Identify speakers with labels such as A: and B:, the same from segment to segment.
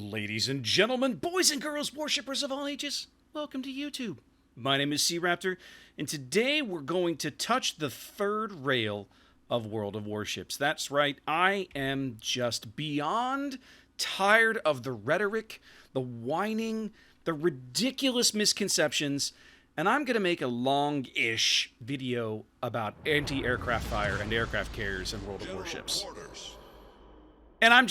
A: Ladies and gentlemen, boys and girls, worshippers of all ages, welcome to YouTube. My name is SeaRaptor, and today we're going to touch the third rail of World of Warships. That's right, I am just beyond tired of the rhetoric, the whining, the ridiculous misconceptions, and I'm going to make a long-ish video about anti-aircraft fire and aircraft carriers in World of Warships. And I'm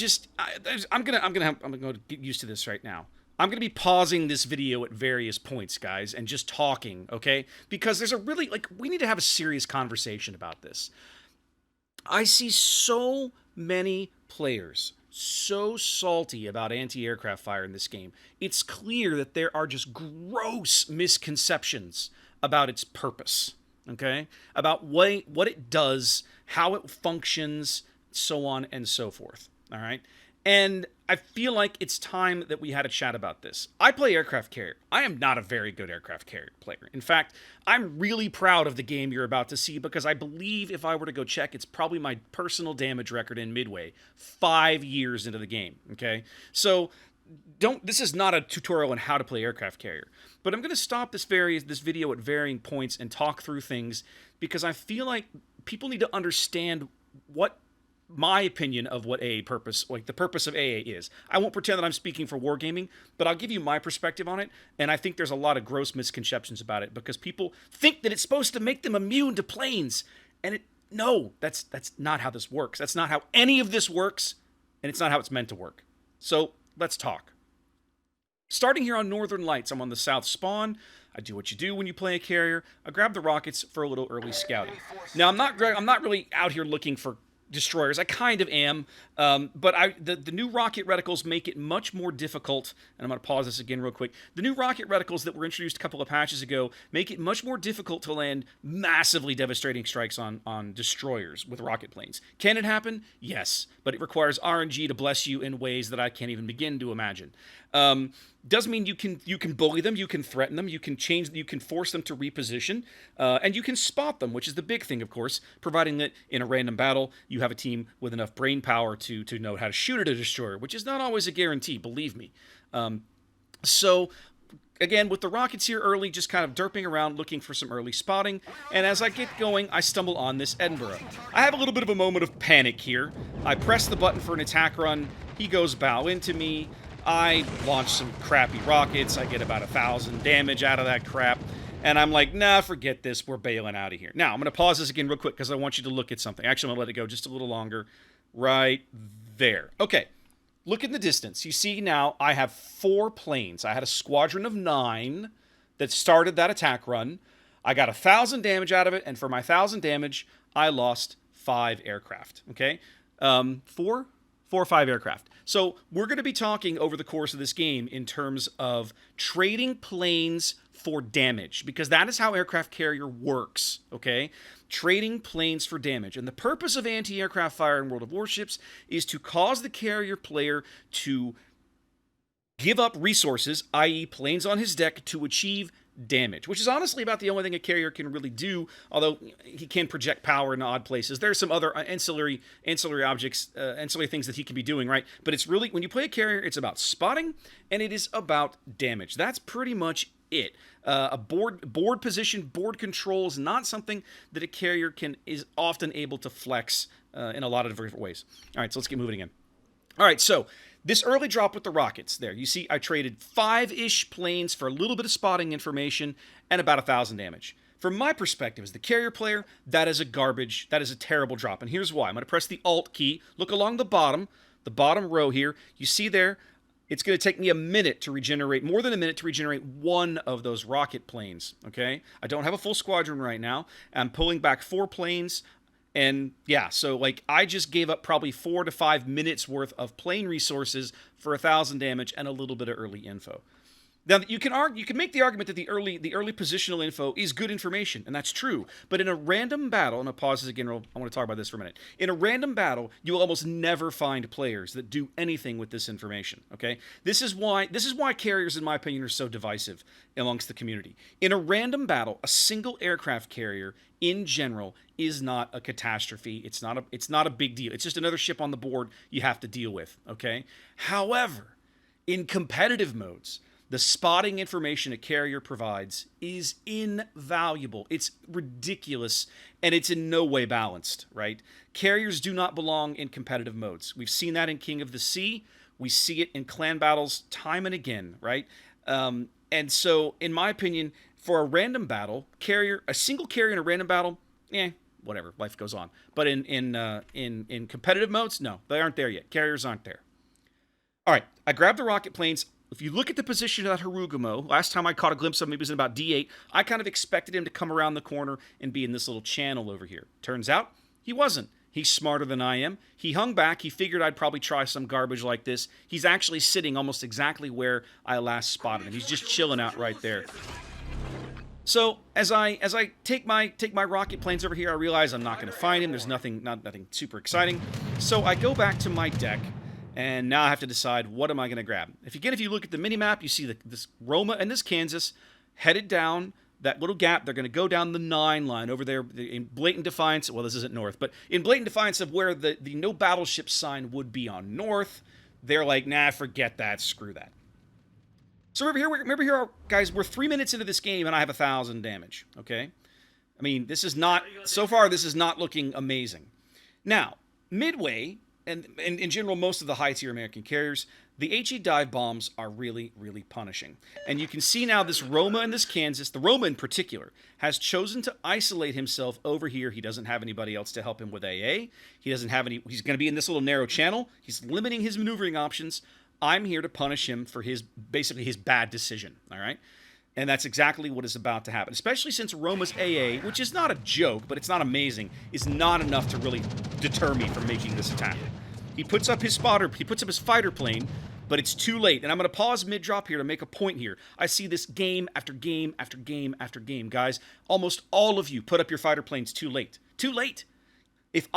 A: gonna get used to this right now. I'm gonna be pausing this video at various points, guys, and just talking, okay? Because there's a really, we need to have a serious conversation about this. I see so many players so salty about anti-aircraft fire in this game. It's clear that there are just gross misconceptions about its purpose, okay? About what it does, how it functions, so on and so forth. All right. And I feel like it's time that we had a chat about this. I play aircraft carrier. I am not a very good aircraft carrier player. In fact, I'm really proud of the game you're about to see because I believe if I were to go check, it's probably my personal damage record in Midway 5 years into the game. Okay. So this is not a tutorial on how to play aircraft carrier, but I'm going to stop this video at varying points and talk through things because I feel like people need to understand what my opinion of what AA purpose, the purpose of AA is. I won't pretend that I'm speaking for wargaming, but I'll give you my perspective on it, and I think there's a lot of gross misconceptions about it because people think that it's supposed to make them immune to planes, and no, that's not how this works. That's not how any of this works, and it's not how it's meant to work. So, let's talk. Starting here on Northern Lights, I'm on the south spawn. I do what you do when you play a carrier. I grab the rockets for a little early scouting. Now, I'm not really out here looking for destroyers. I kind of am, but the new rocket reticles make it much more difficult, and I'm going to pause this again real quick. The new rocket reticles that were introduced a couple of patches ago make it much more difficult to land massively devastating strikes on destroyers with rocket planes. Can it happen? Yes, but it requires RNG to bless you in ways that I can't even begin to imagine. Doesn't mean you can bully them, you can threaten them, you can force them to reposition, and you can spot them, which is the big thing, of course, providing that in a random battle you have a team with enough brain power to know how to shoot at a destroyer, which is not always a guarantee, believe me. So again, with the rockets here early, just kind of derping around looking for some early spotting, and as I get going, I stumble on this Edinburgh. I have a little bit of a moment of panic here. I press the button for an attack run, he goes bow into me, I launch some crappy rockets, I get about 1,000 damage out of that crap, and I'm like, nah, forget this, we're bailing out of here. Now, I'm going to pause this again real quick because I want you to look at something. Actually, I'm going to let it go just a little longer. Right there. Okay, look in the distance. You see now I have 4 planes. I had a squadron of 9 that started that attack run. I got 1,000 damage out of it, and for my 1,000 damage, I lost 5 aircraft. Okay, 4 or 5 aircraft. So we're going to be talking over the course of this game in terms of trading planes for damage, because that is how aircraft carrier works, okay? Trading planes for damage. And the purpose of anti-aircraft fire in World of Warships is to cause the carrier player to give up resources, i.e. planes on his deck, to achieve damage, which is honestly about the only thing a carrier can really do, although he can project power in odd places. There's some other ancillary objects, ancillary things that he can be doing, right? But it's really, when you play a carrier, it's about spotting, and it is about damage. That's pretty much it. A board position, board control is not something that a carrier is often able to flex in a lot of different ways. All right, so let's get moving again. All right, so this early drop with the rockets there, you see I traded 5-ish planes for a little bit of spotting information and about 1,000 damage. From my perspective as the carrier player, that is a terrible drop. And here's why. I'm going to press the Alt key, look along the bottom row here. You see there, it's going to take me a minute to regenerate, more than a minute to regenerate one of those rocket planes, okay? I don't have a full squadron right now. I'm pulling back 4 planes. And yeah, so I just gave up probably 4 to 5 minutes worth of plane resources for 1,000 damage and a little bit of early info. Now, you can make the argument that the early positional info is good information, and that's true. But in a random battle, and I'll pause this again, I want to talk about this for a minute. In a random battle, you will almost never find players that do anything with this information, okay? This is why carriers, in my opinion, are so divisive amongst the community. In a random battle, a single aircraft carrier, in general, is not a catastrophe. It's not a big deal. It's just another ship on the board you have to deal with, okay? However, In competitive modes, the spotting information a carrier provides is invaluable. It's ridiculous, and it's in no way balanced, right? Carriers do not belong in competitive modes. We've seen that in King of the Sea. We see it in clan battles time and again, right? And so, in my opinion, for a random battle, a single carrier in a random battle, whatever, life goes on. But in competitive modes, no, they aren't there yet. Carriers aren't there. All right, I grabbed the rocket planes. If you look at the position of that Harugumo, last time I caught a glimpse of him, he was in about D8. I kind of expected him to come around the corner and be in this little channel over here. Turns out, he wasn't. He's smarter than I am. He hung back. He figured I'd probably try some garbage like this. He's actually sitting almost exactly where I last spotted him. He's just chilling out right there. So as I take my rocket planes over here, I realize I'm not going to find him. There's nothing super exciting. So I go back to my deck. And now I have to decide, what am I going to grab? If you look at the mini-map, you see this Roma and this Kansas headed down that little gap. They're going to go down the 9 line over there in blatant defiance. Well, this isn't north, but in blatant defiance of where the no battleship sign would be on north. They're like, nah, forget that. Screw that. So remember here, guys, we're 3 minutes into this game, and I have 1,000 damage, okay? I mean, so far, this is not looking amazing. Now, Midway... And in general, most of the high-tier American carriers, the HE dive bombs are really, really punishing. And you can see now this Roma and this Kansas, the Roma in particular, has chosen to isolate himself over here. He doesn't have anybody else to help him with AA. He's going to be in this little narrow channel. He's limiting his maneuvering options. I'm here to punish him for basically his bad decision, all right? And that's exactly what is about to happen, especially since Roma's AA, which is not a joke, but it's not amazing, is not enough to really deter me from making this attack. He puts up his fighter plane, but it's too late. And I'm going to pause mid-drop here to make a point here. I see this game after game after game after game, guys. Almost all of you put up your fighter planes too late. Too late. If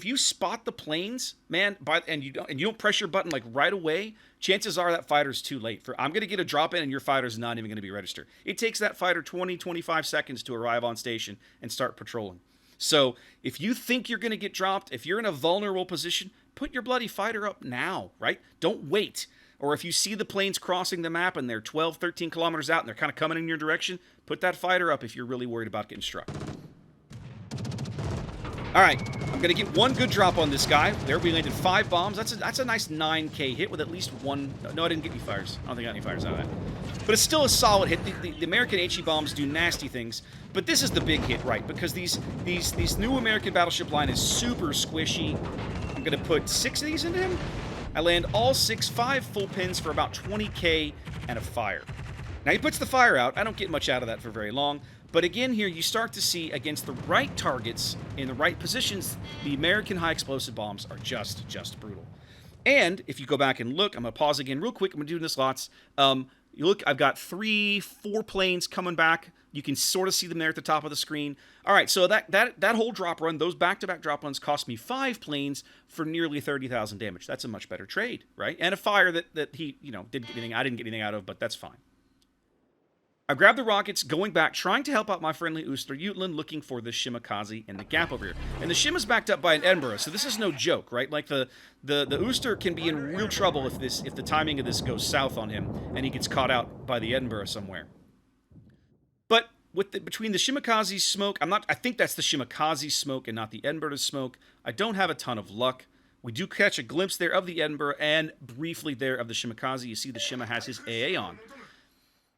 A: you spot the planes, man, and you don't press your button like right away, chances are that fighter's too late. I'm going to get a drop in and your fighter's not even going to be registered. It takes that fighter 20-25 seconds to arrive on station and start patrolling. So if you think you're going to get dropped, if you're in a vulnerable position, put your bloody fighter up now, right? Don't wait. Or if you see the planes crossing the map and they're 12, 13 kilometers out and they're kind of coming in your direction, put that fighter up if you're really worried about getting struck. All right, I'm going to get one good drop on this guy. There, we landed 5 bombs. That's a nice 9K hit with at least one. No, I didn't get any fires. I don't think I got any fires out of that. But it's still a solid hit. The American HE bombs do nasty things. But this is the big hit, right? Because these new American battleship line is super squishy. I'm going to put 6 of these into him. I land all 5 full pins for about 20K and a fire. Now, he puts the fire out. I don't get much out of that for very long. But again here, you start to see against the right targets in the right positions, the American high explosive bombs are just brutal. And if you go back and look, I'm going to pause again real quick. I'm going to do this lots. You look, I've got 3, 4 planes coming back. You can sort of see them there at the top of the screen. All right, so that whole drop run, those back-to-back drop runs cost me 5 planes for nearly 30,000 damage. That's a much better trade, right? And a fire that he, didn't get anything. I didn't get anything out of, but that's fine. I grabbed the rockets, going back, trying to help out my friendly Ooster Jutland, looking for the Shimakaze in the gap over here. And the Shim is backed up by an Edinburgh, so this is no joke, right? Like the Ooster can be in real trouble if the timing of this goes south on him and he gets caught out by the Edinburgh somewhere. But between the Shimakaze smoke, I think that's the Shimakaze smoke and not the Edinburgh smoke. I don't have a ton of luck. We do catch a glimpse there of the Edinburgh and briefly there of the Shimakaze. You see the Shima has his AA on.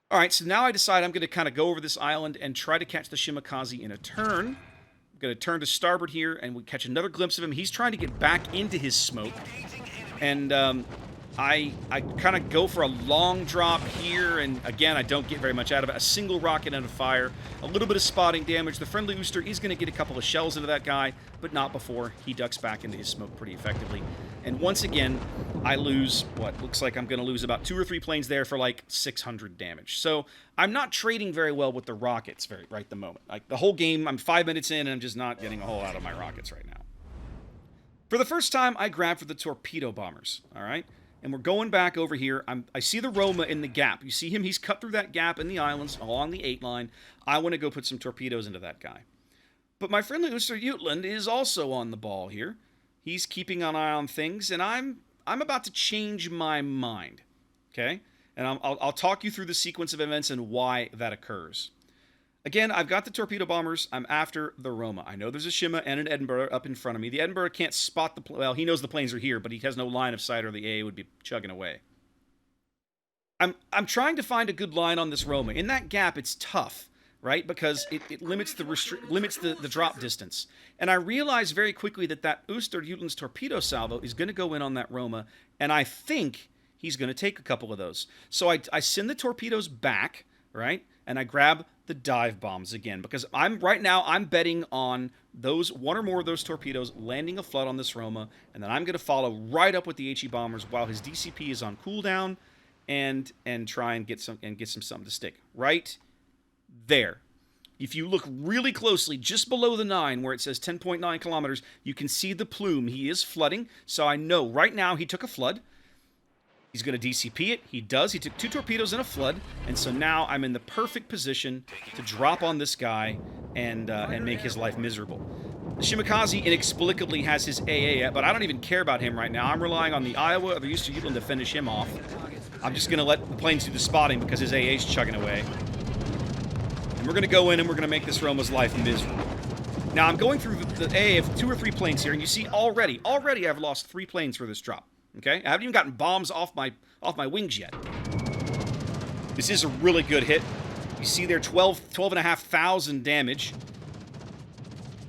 A: All right, so now I decide I'm going to kind of go over this island and try to catch the Shimakaze in a turn. I'm going to turn to starboard here, and we catch another glimpse of him. He's trying to get back into his smoke. And I kind of go for a long drop here, and again, I don't get very much out of it. A single rocket and a fire, a little bit of spotting damage. The friendly Ooster is going to get a couple of shells into that guy, but not before he ducks back into his smoke pretty effectively. And once again, I lose what looks like I'm going to lose about 2 or 3 planes there for like 600 damage. So I'm not trading very well with the rockets right at the moment. Like the whole game, I'm 5 minutes in, and I'm just not getting a whole lot of my rockets right now. For the first time, I grab for the Torpedo Bombers, all right? And we're going back over here. I see the Roma in the gap. You see him? He's cut through that gap in the islands along the 8 line. I want to go put some torpedoes into that guy. But my friendly Ooster Jutland is also on the ball here. He's keeping an eye on things, and I'm I'm about to change my mind, okay? And I'll talk you through the sequence of events and why that occurs. Again, I've got the Torpedo Bombers. I'm after the Roma. I know there's a Shima and an Edinburgh up in front of me. The Edinburgh can't spot the... Well, he knows the planes are here, but he has no line of sight or the AA would be chugging away. I'm trying to find a good line on this Roma. In that gap, it's tough, right? Because it limits the drop distance. And I realized very quickly that Oosterhutelin's torpedo salvo is going to go in on that Roma, and I think he's going to take a couple of those. So I send the torpedoes back, right? And I grab the dive bombs again, because right now I'm betting on those one or more of those torpedoes landing a flood on this Roma, and then I'm going to follow right up with the HE bombers while his DCP is on cooldown, and try and get some something to stick right there. If you look really closely, just below the 9, where it says 10.9 kilometers, you can see the plume. He is flooding, so I know right now he took a flood. He's going to DCP it. He does. He took 2 torpedoes in a flood, and so now I'm in the perfect position to drop on this guy and make his life miserable. The Shimakaze inexplicably has his AA, but I don't even care about him right now. I'm relying on the Iowa or the Oosterhutelin to finish him off. I'm just going to let the planes do the spotting because his AA is chugging away. And we're going to go in and we're going to make this Roma's life miserable. Now, I'm going through the AA of 2 or 3 planes here, and you see already I've lost 3 planes for this drop. Okay? I haven't even gotten bombs off my wings yet. This is a really good hit. You see there 12,500 damage.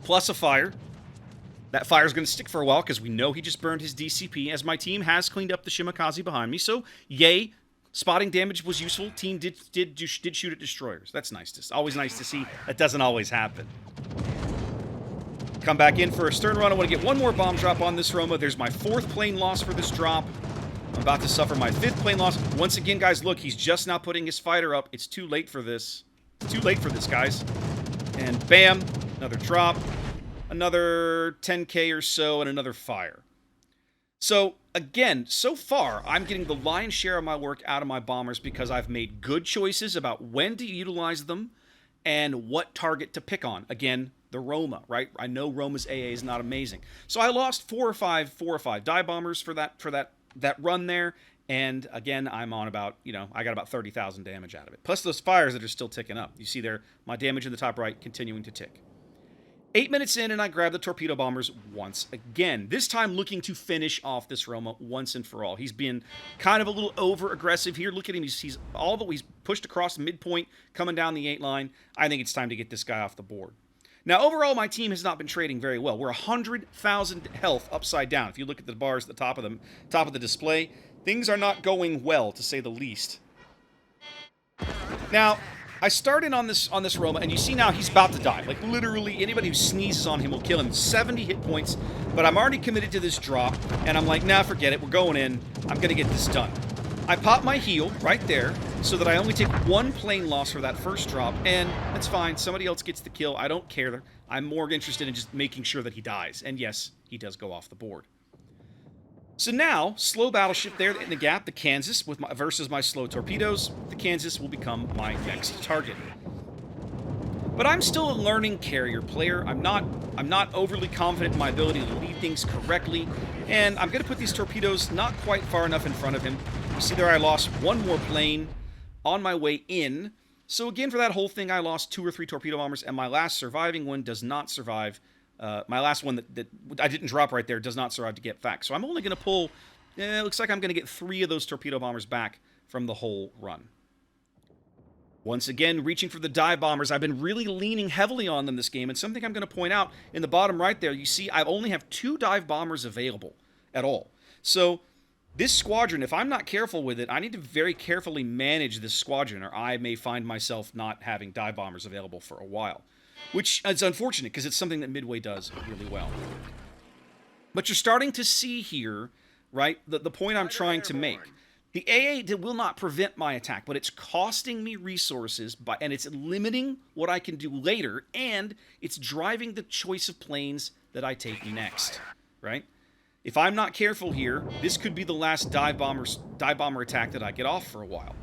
A: Plus a fire. That fire's going to stick for a while because we know he just burned his DCP, as my team has cleaned up the Shimakaze behind me. So, yay. Spotting damage was useful. Team did shoot at destroyers. That's nice. Always nice to see. That doesn't always happen. Come back in for a stern run. I want to get one more bomb drop on this Roma. There's my 4th plane loss for this drop. I'm about to suffer my 5th plane loss. Once again, guys, look, he's just now putting his fighter up. It's too late for this. Too late for this, guys. And bam, another drop. Another 10K or so, and another fire. So, again, so far, I'm getting the lion's share of my work out of my bombers because I've made good choices about when to utilize them and what target to pick on. Again, the Roma, right? I know Roma's AA is not amazing. So I lost 4 or 5 dive bombers for that run there. And again, I'm on about, I got about 30,000 damage out of it. Plus those fires that are still ticking up. You see there, my damage in the top right continuing to tick. 8 minutes in, and I grab the torpedo bombers once again. This time looking to finish off this Roma once and for all. He's been kind of a little over-aggressive here. Look at him. He's pushed across the midpoint, coming down the 8 line. I think it's time to get this guy off the board. Now, overall, my team has not been trading very well. We're 100,000 health upside down. If you look at the bars at the top of the display, things are not going well, to say the least. Now, I started on this Roma, and you see now he's about to die. Like, literally, anybody who sneezes on him will kill him. 70 hit points, but I'm already committed to this drop, and I'm like, nah, forget it. We're going in. I'm going to get this done. I pop my heal right there so that I only take 1 plane loss for that first drop, and that's fine. Somebody else gets the kill. I don't care. I'm more interested in just making sure that he dies. And yes, he does go off the board. So now, slow battleship there in the gap, the Kansas, versus my slow torpedoes. The Kansas will become my next target. But I'm still a learning carrier player. I'm not overly confident in my ability to lead things correctly, and I'm going to put these torpedoes not quite far enough in front of him. You see there I lost 1 more plane on my way in. So again, for that whole thing, I lost 2 or 3 torpedo bombers, and my last surviving one does not survive. My last one that I didn't drop right there does not survive to get back. So I'm only going to pull, it looks like I'm going to get 3 of those torpedo bombers back from the whole run. Once again, reaching for the dive bombers. I've been really leaning heavily on them this game, and something I'm going to point out in the bottom right there, you see I only have 2 dive bombers available at all. So this squadron, if I'm not careful with it, I need to very carefully manage this squadron, or I may find myself not having dive bombers available for a while. Which is unfortunate, because it's something that Midway does really well. But you're starting to see here, right, the point I'm trying to make. The AA will not prevent my attack, but it's costing me resources, and it's limiting what I can do later, and it's driving the choice of planes that I take next, right? If I'm not careful here, this could be the last dive bomber attack that I get off for a while.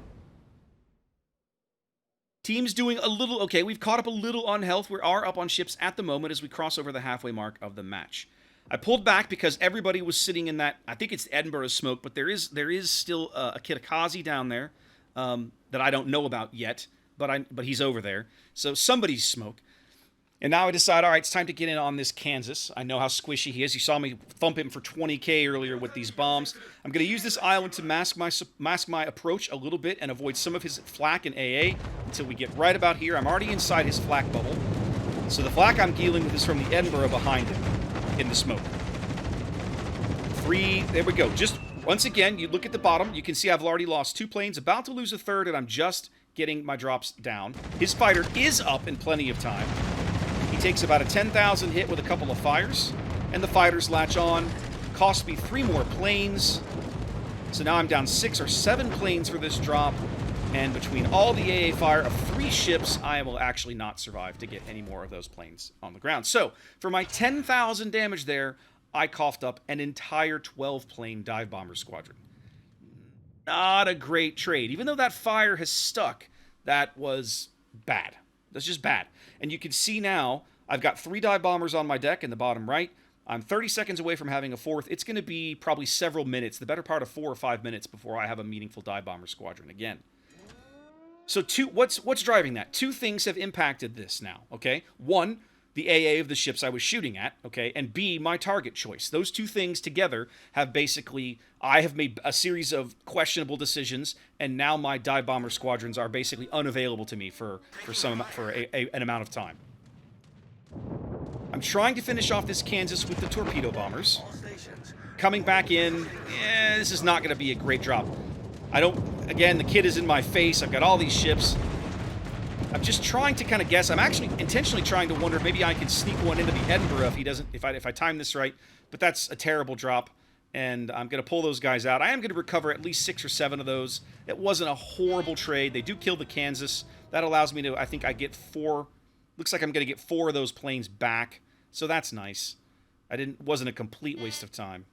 A: Team's doing a little okay. We've caught up a little on health. We are up on ships at the moment as we cross over the halfway mark of the match. I pulled back because everybody was sitting in that, I think it's Edinburgh smoke, but there is still a Kitakaze down there that I don't know about yet, but he's over there. So somebody's smoke. And now I decide, all right, it's time to get in on this Kansas. I know how squishy he is. You saw me thump him for 20k earlier with these bombs. I'm going to use this island to mask my approach a little bit and avoid some of his flak and AA until we get right about here. I'm already inside his flak bubble. So the flak I'm dealing with is from the Edinburgh behind him in the smoke. There we go. Just once again, you look at the bottom. You can see I've already lost 2 planes, about to lose a third, and I'm just getting my drops down. His fighter is up in plenty of time. He takes about a 10,000 hit with a couple of fires, and the fighters latch on. Cost me 3 more planes. So now I'm down 6 or 7 planes for this drop, and between all the AA fire of 3 ships, I will actually not survive to get any more of those planes on the ground. So, for my 10,000 damage there, I coughed up an entire 12-plane dive bomber squadron. Not a great trade. Even though that fire has stuck, that was bad. That's just bad. And you can see now, I've got 3 dive bombers on my deck in the bottom right. I'm 30 seconds away from having a 4th. It's going to be probably several minutes, the better part of 4 or 5 minutes before I have a meaningful dive bomber squadron again. So what's driving that? 2 things have impacted this now, okay? 1, the AA of the ships I was shooting at, okay? And B, my target choice. Those 2 things together have basically, I have made a series of questionable decisions, and now my dive bomber squadrons are basically unavailable to me for an amount of time. I'm trying to finish off this Kansas with the Torpedo Bombers. Coming back in, this is not going to be a great drop. Again, the kid is in my face. I've got all these ships. I'm just trying to kind of guess. I'm actually intentionally trying to wonder if maybe I can sneak one into the Edinburgh if I time this right. But that's a terrible drop, and I'm going to pull those guys out. I am going to recover at least 6 or 7 of those. It wasn't a horrible trade. They do kill the Kansas. That allows me to, I think I get 4. Looks like I'm going to get 4 of those planes back. So that's nice. Wasn't a complete waste of time.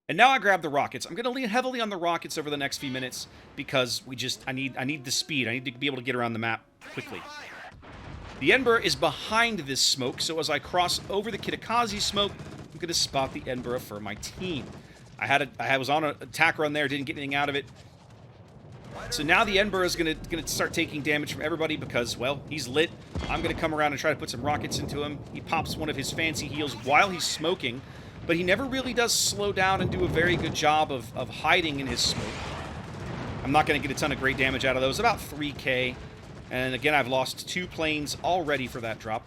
A: And now I grab the rockets. I'm going to lean heavily on the rockets over the next few minutes because I need the speed. I need to be able to get around the map quickly. The Edinburgh is behind this smoke, so as I cross over the Kitakaze smoke, I'm going to spot the Edinburgh for my team. I was on an attack run there, didn't get anything out of it. So now the Edinburgh is going to start taking damage from everybody because, well, he's lit. I'm going to come around and try to put some rockets into him. He pops one of his fancy heals while he's smoking, but he never really does slow down and do a very good job of hiding in his smoke. I'm not going to get a ton of great damage out of those, about 3k. And again, I've lost 2 planes already for that drop.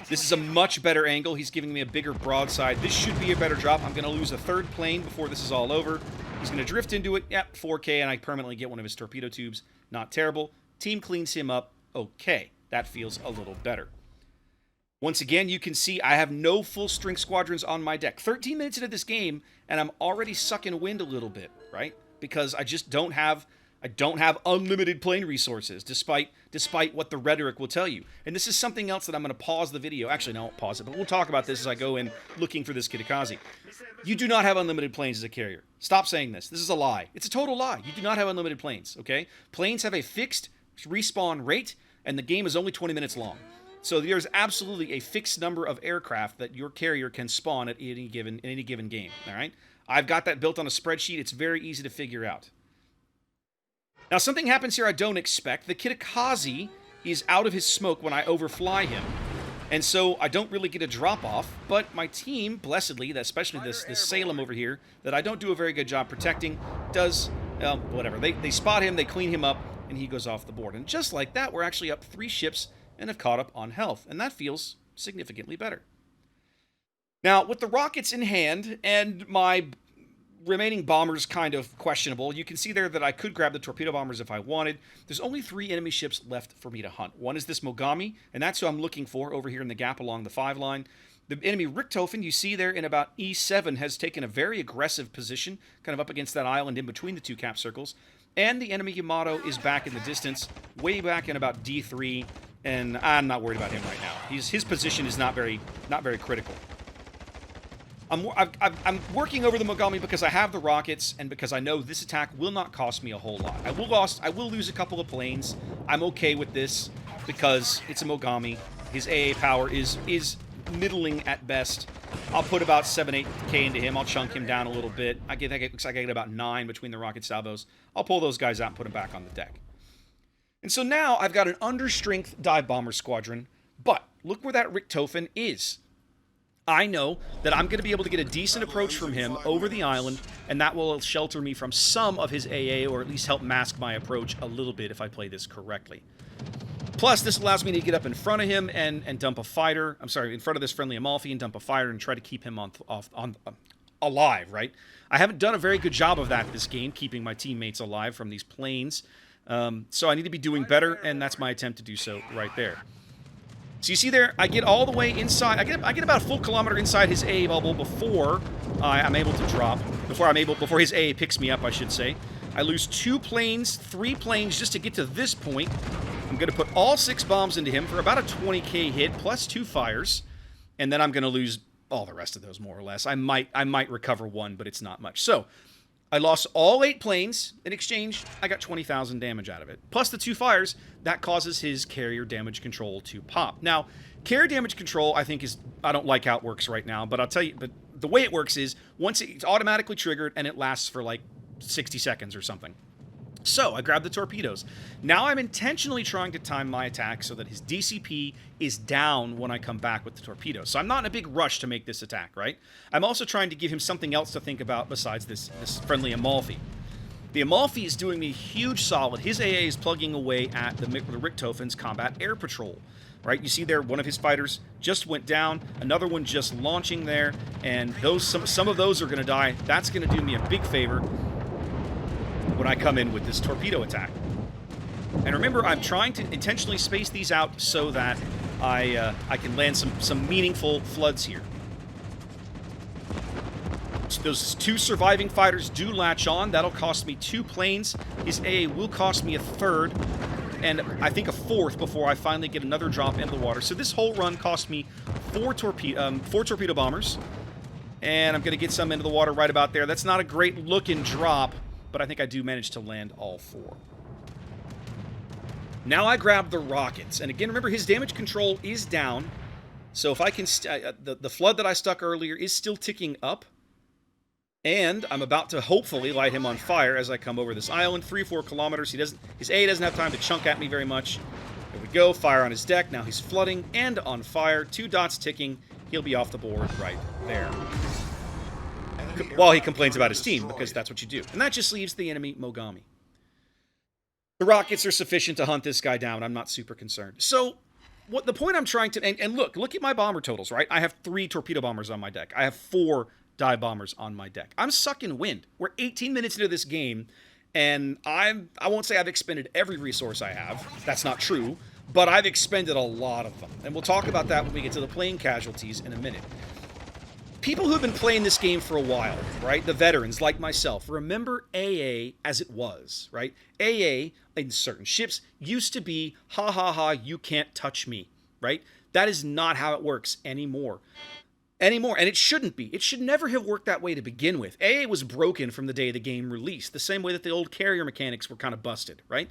A: This is a much better angle. He's giving me a bigger broadside. This should be a better drop. I'm going to lose a 3rd plane before this is all over. He's going to drift into it. Yep, 4k, and I permanently get one of his torpedo tubes. Not terrible. Team cleans him up. Okay, that feels a little better. Once again, you can see I have no full strength squadrons on my deck. 13 minutes into this game, and I'm already sucking wind a little bit, right? Because I just don't have unlimited plane resources, despite what the rhetoric will tell you. And this is something else that I'm going to pause the video. Actually, no, I won't pause it, but we'll talk about this as I go in looking for this Kitakaze. You do not have unlimited planes as a carrier. Stop saying this. This is a lie. It's a total lie. You do not have unlimited planes, okay? Planes have a fixed respawn rate, and the game is only 20 minutes long. So there's absolutely a fixed number of aircraft that your carrier can spawn at any given game, all right? I've got that built on a spreadsheet. It's very easy to figure out. Now, something happens here I don't expect. The Kitakaze is out of his smoke when I overfly him. And so I don't really get a drop-off, but my team, blessedly, especially this Salem over here, that I don't do a very good job protecting, does, whatever. They spot him, they clean him up, and he goes off the board. And just like that, we're actually up 3 ships and have caught up on health. And that feels significantly better. Now, with the rockets in hand and my remaining bombers kind of questionable, you can see there that I could grab the torpedo bombers if I wanted. There's only 3 enemy ships left for me to hunt. One is this Mogami, and that's who I'm looking for over here in the gap along the 5 line. The enemy Richthofen, you see there in about E7, has taken a very aggressive position, kind of up against that island in between the 2 cap circles. And the enemy Yamato is back in the distance, way back in about D3, and I'm not worried about him right now. His position is not very critical. I'm working over the Mogami because I have the rockets and because I know this attack will not cost me a whole lot. I will lose a couple of planes. I'm okay with this. because it's a Mogami. His AA power is middling at best. I'll put about 7-8K into him. I'll chunk him down a little bit. Looks like I get about 9 between the rocket salvos. I'll pull those guys out and put them back on the deck. And so now I've got an understrength dive bomber squadron, but look where that Richthofen is. I know that I'm going to be able to get a decent approach from him over the island, and that will shelter me from some of his AA, or at least help mask my approach a little bit if I play this correctly. Plus, this allows me to get up in front of him and dump a fighter. I'm sorry, in front of this friendly Amalfi and dump a fighter and try to keep him alive, right? I haven't done a very good job of that this game, keeping my teammates alive from these planes. So I need to be doing better, and that's my attempt to do so right there. So you see there, I get all the way inside. I get about a full kilometer inside his AA bubble before I'm able to drop. Before his AA picks me up, I should say. I lose 2 planes, 3 planes just to get to this point. I'm going to put all 6 bombs into him for about a 20k hit plus 2 fires, and then I'm going to lose all the rest of those more or less. I might recover 1, but it's not much. So I lost all 8 planes. In exchange, I got 20,000 damage out of it. Plus the 2 fires, that causes his carrier damage control to pop. Now, carrier damage control, I think I don't like how it works right now, but I'll tell you, but the way it works is, once it's automatically triggered, and it lasts for like 60 seconds or something. So I grab the torpedoes. Now I'm intentionally trying to time my attack so that his DCP is down when I come back with the torpedoes. So I'm not in a big rush to make this attack, right? I'm also trying to give him something else to think about besides this friendly Amalfi. The Amalfi is doing me a huge solid. His AA is plugging away at the Richthofen's combat air patrol. Right, you see there, one of his fighters just went down, another one just launching there, and some of those are going to die. That's going to do me a big favor when I come in with this torpedo attack. And remember, I'm trying to intentionally space these out so that I can land some meaningful floods here. So those 2 surviving fighters do latch on. That'll cost me 2 planes. His AA will cost me a 3rd, and I think a 4th before I finally get another drop into the water. So this whole run cost me 4 torpedo bombers, and I'm going to get some into the water right about there. That's not a great looking drop, but I think I do manage to land all 4. Now I grab the rockets, and again, remember, his damage control is down, so if I can... the flood that I stuck earlier is still ticking up, and I'm about to hopefully light him on fire as I come over this island. 3-4 kilometers. His A doesn't have time to chunk at me very much. There we go. Fire on his deck. Now he's flooding and on fire. 2 dots ticking. He'll be off the board right there. While he complains about his team, because that's what you do. And that just leaves the enemy Mogami. The rockets are sufficient to hunt this guy down. I'm not super concerned. So, the point I'm trying to... And look at my bomber totals, right? I have 3 torpedo bombers on my deck. I have 4 dive bombers on my deck. I'm sucking wind. We're 18 minutes into this game, and I won't say I've expended every resource I have. That's not true, but I've expended a lot of them. And we'll talk about that when we get to the plane casualties in a minute. People who've been playing this game for a while, right? The veterans like myself, remember AA as it was, right? AA in certain ships used to be, ha ha ha, you can't touch me, right? That is not how it works anymore. And it shouldn't be. It should never have worked that way to begin with. AA was broken from the day the game released, the same way that the old carrier mechanics were kind of busted, right?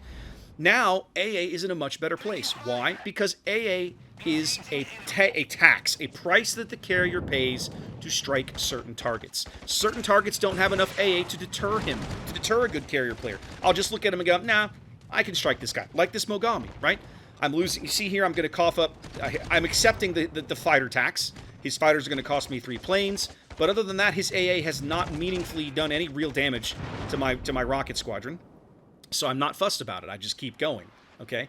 A: Now, AA is in a much better place. Why? Because AA is a tax, a price that the carrier pays to strike certain targets. Certain targets don't have enough AA to deter him, to deter a good carrier player. I'll just look at him and go, nah, I can strike this guy. Like this Mogami, right? I'm losing. You see here, I'm going to cough up. I'm accepting the fighter tax. His fighters are going to cost me 3 planes, but other than that, his AA has not meaningfully done any real damage to my rocket squadron. So I'm not fussed about it. I just keep going, okay?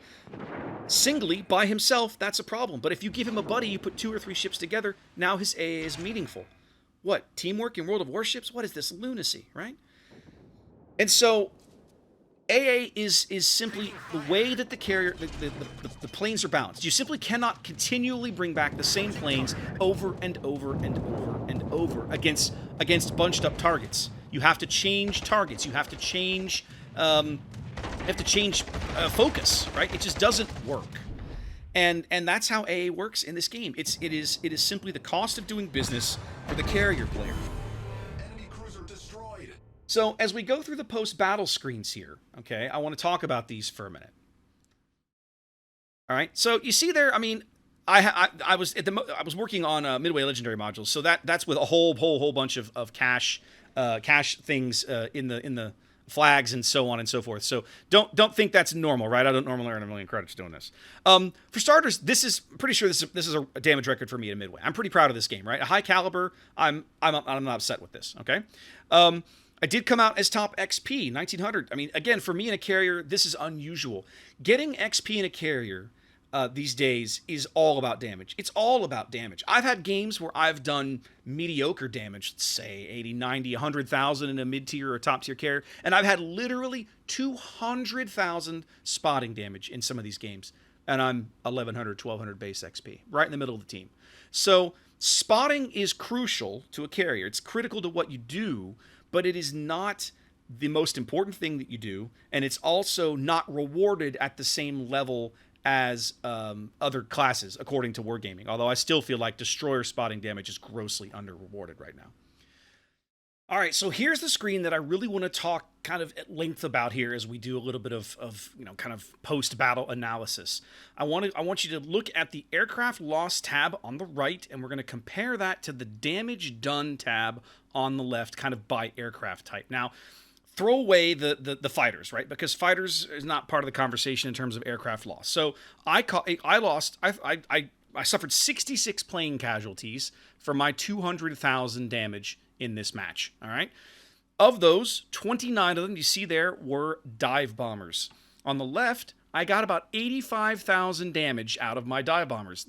A: Singly, by himself, that's a problem. But if you give him a buddy, you put 2 or 3 ships together, now his AA is meaningful. What? Teamwork in World of Warships? What is this lunacy, right? And so AA is simply the way that the carrier, the planes are balanced. You simply cannot continually bring back the same planes over and over and over and over against bunched up targets. You have to change targets. You have to change focus, right? It just doesn't work. And that's how AA works in this game. It is simply the cost of doing business for the carrier player. So, as we go through the post-battle screens here, okay, I want to talk about these for a minute. All right. So you see there, I mean, I was I was working on Midway Legendary modules, so that's with a whole bunch of cache cache things in the flags and so on and so forth. So don't think that's normal, right? I don't normally earn a million credits doing this. For starters, this is pretty sure this is a damage record for me at Midway. I'm pretty proud of this game, right? A high caliber. I'm not upset with this. Okay. I did come out as top XP, 1900. I mean, again, for me in a carrier, this is unusual. Getting XP in a carrier these days is all about damage. It's all about damage. I've had games where I've done mediocre damage, let's say 80, 90, 100,000 in a mid-tier or top-tier carrier, and I've had literally 200,000 spotting damage in some of these games, and I'm 1100, 1200 base XP, right in the middle of the team. So spotting is crucial to a carrier. It's critical to what you do, but it is not the most important thing that you do, and it's also not rewarded at the same level as other classes, according to Wargaming. Although I still feel like destroyer spotting damage is grossly under-rewarded right now. All right, so here's the screen that I really want to talk kind of at length about here as we do a little bit of kind of post-battle analysis. I want you to look at the aircraft loss tab on the right, and we're going to compare that to the damage done tab on the left, kind of by aircraft type. Now, throw away the fighters, right? Because fighters is not part of the conversation in terms of aircraft loss. So I suffered 66 plane casualties for my 200,000 damage in this match. All right. Of those, 29 of them you see there were dive bombers. On the left, I got about 85,000 damage out of my dive bombers.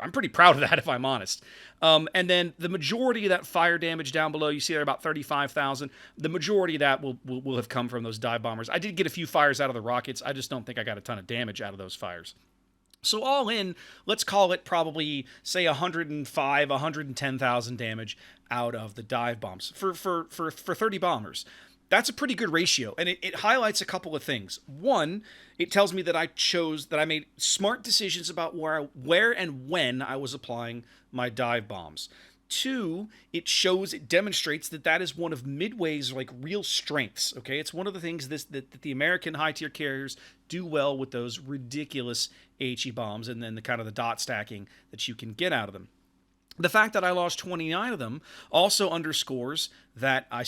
A: I'm pretty proud of that, if I'm honest. And then the majority of that fire damage down below, you see there about 35,000. The majority of that will have come from those dive bombers. I did get a few fires out of the rockets. I just don't think I got a ton of damage out of those fires. So all in, let's call it probably, say, 105, 110,000 damage out of the dive bombs for 30 bombers. That's a pretty good ratio, and it highlights a couple of things. One, it tells me that I made smart decisions about where and when I was applying my dive bombs. Two, it demonstrates that is one of Midway's like real strengths. Okay, it's one of the things that the American high tier carriers do well with those ridiculous HE bombs, and then the kind of the dot stacking that you can get out of them. The fact that I lost 29 of them also underscores that I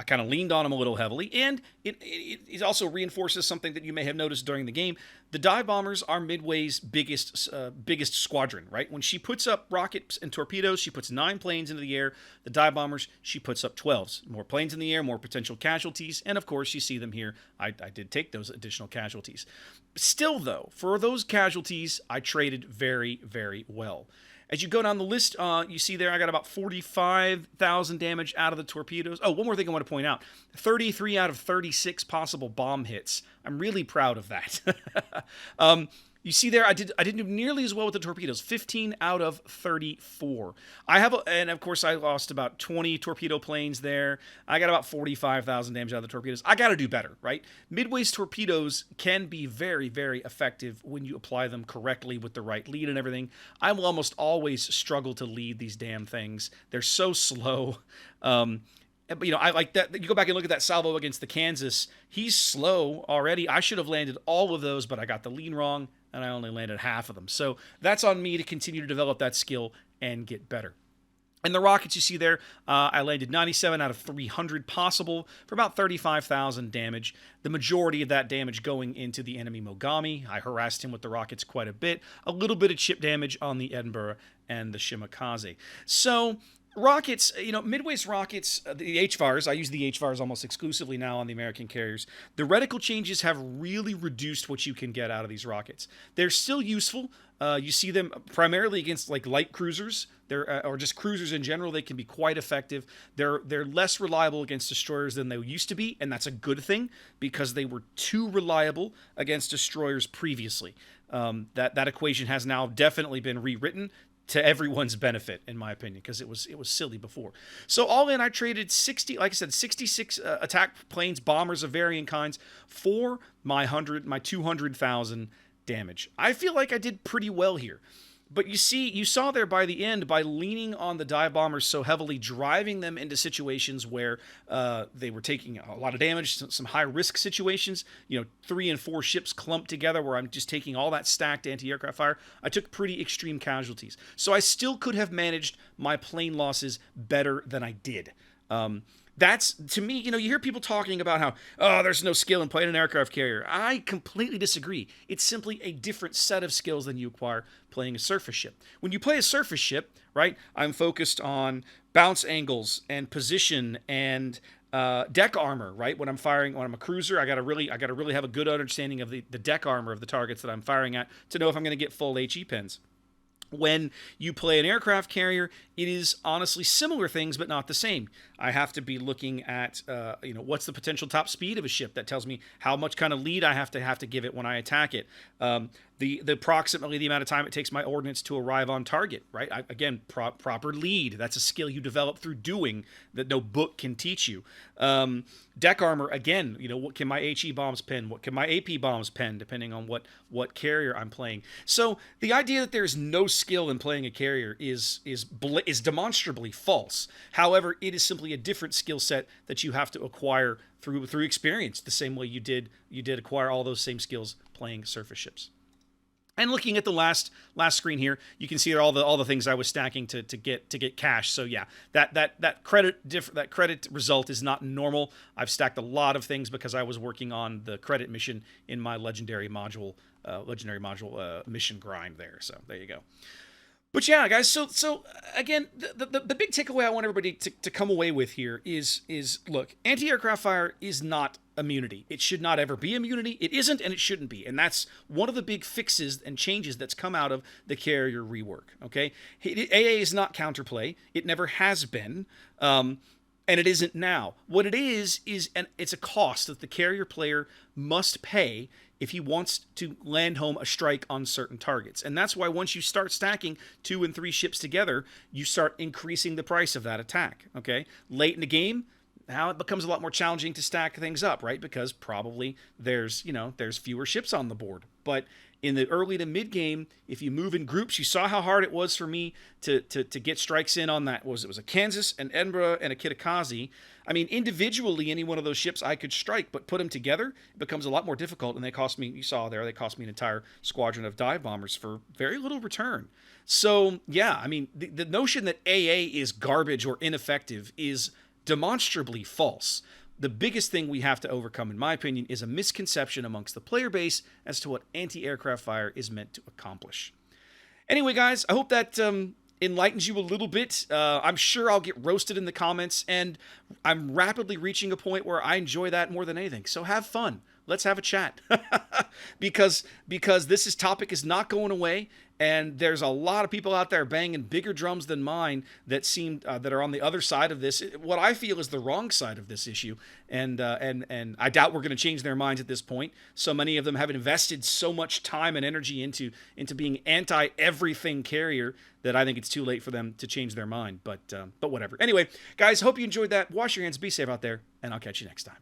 A: kind of leaned on them a little heavily, and it also reinforces something that you may have noticed during the game. The dive bombers are Midway's biggest squadron, right? When she puts up rockets and torpedoes, she puts 9 planes into the air. The dive bombers, she puts up 12s. More planes in the air, more potential casualties, and of course, you see them here. I did take those additional casualties. Still, though, for those casualties, I traded very, very well. As you go down the list, you see there I got about 45,000 damage out of the torpedoes. Oh, one more thing I want to point out. 33 out of 36 possible bomb hits. I'm really proud of that. You see there, I didn't do nearly as well with the torpedoes. 15 out of 34. And of course I lost about 20 torpedo planes there. I got about 45,000 damage out of the torpedoes. I got to do better, right? Midway's torpedoes can be very, very effective when you apply them correctly with the right lead and everything. I will almost always struggle to lead these damn things. They're so slow. But, I like that. You go back and look at that salvo against the Kansas. He's slow already. I should have landed all of those, but I got the lean wrong, and I only landed half of them. So that's on me to continue to develop that skill and get better. And the rockets you see there, I landed 97 out of 300 possible for about 35,000 damage. The majority of that damage going into the enemy Mogami. I harassed him with the rockets quite a bit. A little bit of chip damage on the Edinburgh and the Shimakaze. So rockets, Midway's rockets, the HVARs, I use the HVARs almost exclusively now on the American carriers. The reticle changes have really reduced what you can get out of these rockets. They're still useful. You see them primarily against like light cruisers, or just cruisers in general. They can be quite effective. They're less reliable against destroyers than they used to be, and that's a good thing because they were too reliable against destroyers previously. That equation has now definitely been rewritten to everyone's benefit, in my opinion, because it was silly before. So all in, I traded 66 attack planes, bombers of varying kinds, for my 200,000 damage. I feel like I did pretty well here. But you saw there by the end, by leaning on the dive bombers so heavily, driving them into situations where they were taking a lot of damage, some high risk situations, 3 and 4 ships clumped together where I'm just taking all that stacked anti-aircraft fire. I took pretty extreme casualties. So I still could have managed my plane losses better than I did. That's, to me, you hear people talking about how, there's no skill in playing an aircraft carrier. I completely disagree. It's simply a different set of skills than you acquire playing a surface ship. When you play a surface ship, right, I'm focused on bounce angles and position and deck armor, right? When I'm a cruiser, I gotta really have a good understanding of the deck armor of the targets that I'm firing at to know if I'm going to get full HE pens. When you play an aircraft carrier, it is honestly similar things, but not the same. I have to be looking at, what's the potential top speed of a ship. That tells me how much kind of lead I have to give it when I attack it. The approximately the amount of time it takes my ordnance to arrive on target, right? Proper lead. That's a skill you develop through doing that no book can teach you. Deck armor, again, what can my HE bombs pen? What can my AP bombs pen, depending on what carrier I'm playing? So the idea that there's no skill in playing a carrier is demonstrably false. However, it is simply a different skill set that you have to acquire through experience, the same way you did acquire all those same skills playing surface ships. And looking at the last screen here, you can see all the things I was stacking to get cash. So yeah, that credit result is not normal. I've stacked a lot of things because I was working on the credit mission in my legendary module mission grind there. So there you go. But yeah, guys, so again, the big takeaway I want everybody to come away with here is look, anti-aircraft fire is not immunity. It should not ever be immunity. It isn't, and it shouldn't be. And that's one of the big fixes and changes that's come out of the carrier rework, okay? AA is not counterplay. It never has been, and it isn't now. What it is it's a cost that the carrier player must pay if he wants to land home a strike on certain targets. And that's why once you start stacking 2 and 3 ships together, you start increasing the price of that attack, okay? Late in the game, now it becomes a lot more challenging to stack things up, right? Because probably there's fewer ships on the board. But in the early to mid game, if you move in groups, you saw how hard it was for me to get strikes in on that. It was a Kansas, an Edinburgh, and a Kitakazi. I mean, individually, any one of those ships I could strike, but put them together, it becomes a lot more difficult. And they cost me, you saw there, they cost me an entire squadron of dive bombers for very little return. So yeah, I mean, the notion that AA is garbage or ineffective is demonstrably false. The biggest thing we have to overcome, in my opinion, is a misconception amongst the player base as to what anti-aircraft fire is meant to accomplish. Anyway, guys, I hope that enlightens you a little bit. I'm sure I'll get roasted in the comments, and I'm rapidly reaching a point where I enjoy that more than anything. So have fun. Let's have a chat. because this topic is not going away, and there's a lot of people out there banging bigger drums than mine that that are on the other side of this. What I feel is the wrong side of this issue, and I doubt we're going to change their minds at this point. So many of them have invested so much time and energy into being anti-everything carrier that I think it's too late for them to change their mind. But whatever. Anyway, guys, hope you enjoyed that. Wash your hands, be safe out there, and I'll catch you next time.